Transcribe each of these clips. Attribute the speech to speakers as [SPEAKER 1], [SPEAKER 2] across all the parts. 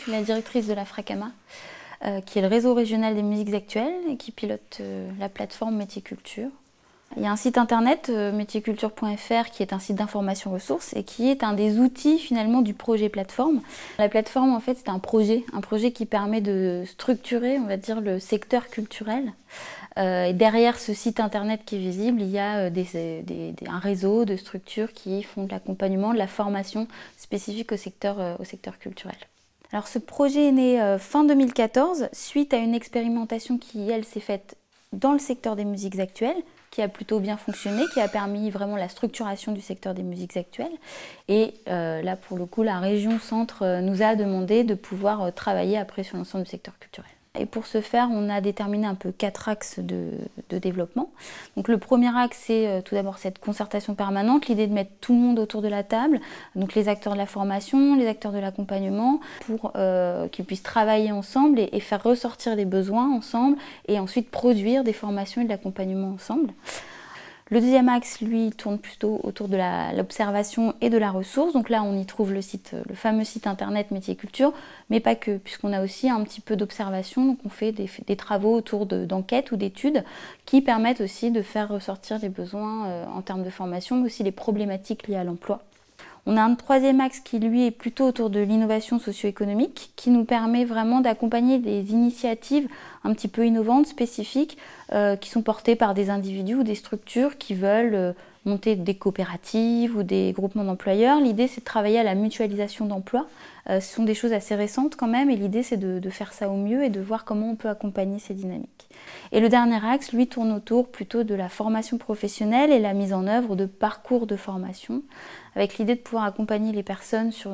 [SPEAKER 1] suis la directrice de la FRACAMA, qui est le réseau régional des musiques actuelles et qui pilote la plateforme Métiers Culture. Il y a un site internet, métiersculture.fr, qui est un site d'information ressources et qui est un des outils finalement du projet plateforme. La plateforme, en fait, c'est un projet qui permet de structurer, on va dire, le secteur culturel. Et derrière ce site internet qui est visible, il y a un réseau de structures qui font de l'accompagnement, de la formation spécifique au secteur culturel. Alors ce projet est né fin 2014 suite à une expérimentation qui, elle, s'est faite dans le secteur des musiques actuelles, qui a plutôt bien fonctionné, qui a permis vraiment la structuration du secteur des musiques actuelles. Et là, pour le coup, la région Centre nous a demandé de pouvoir travailler après sur l'ensemble du secteur culturel. Et pour ce faire, on a déterminé un peu 4 axes de développement. Donc le premier axe, c'est tout d'abord cette concertation permanente, l'idée de mettre tout le monde autour de la table, donc les acteurs de la formation, les acteurs de l'accompagnement, pour qu'ils puissent travailler ensemble et faire ressortir des besoins ensemble, et ensuite produire des formations et de l'accompagnement ensemble. Le deuxième axe, lui, tourne plutôt autour de l'observation et de la ressource. Donc là, on y trouve le fameux site internet Métiers Culture, mais pas que, puisqu'on a aussi un petit peu d'observation. Donc on fait des travaux autour d'enquêtes ou d'études qui permettent aussi de faire ressortir les besoins en termes de formation, mais aussi les problématiques liées à l'emploi. On a un troisième axe qui, lui, est plutôt autour de l'innovation socio-économique, qui nous permet vraiment d'accompagner des initiatives un petit peu innovantes, spécifiques, qui sont portées par des individus ou des structures qui veulent monter des coopératives ou des groupements d'employeurs. L'idée, c'est de travailler à la mutualisation d'emplois. Ce sont des choses assez récentes quand même, et l'idée, c'est de faire ça au mieux et de voir comment on peut accompagner ces dynamiques. Et le dernier axe, lui, tourne autour plutôt de la formation professionnelle et la mise en œuvre de parcours de formation, avec l'idée de pouvoir accompagner les personnes sur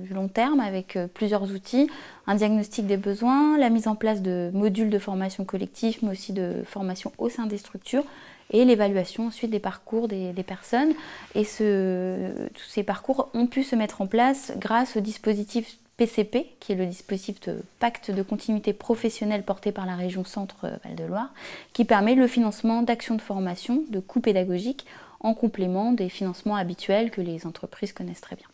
[SPEAKER 1] du long terme avec plusieurs outils, un diagnostic des besoins, la mise en place de modules de formation collective, mais aussi de formation au sein des structures, et l'évaluation ensuite des parcours des personnes. Et tous ces parcours ont pu se mettre en place grâce au dispositif PCP, qui est le dispositif de pacte de continuité professionnelle porté par la région Centre-Val de Loire, qui permet le financement d'actions de formation, de coûts pédagogiques, en complément des financements habituels que les entreprises connaissent très bien.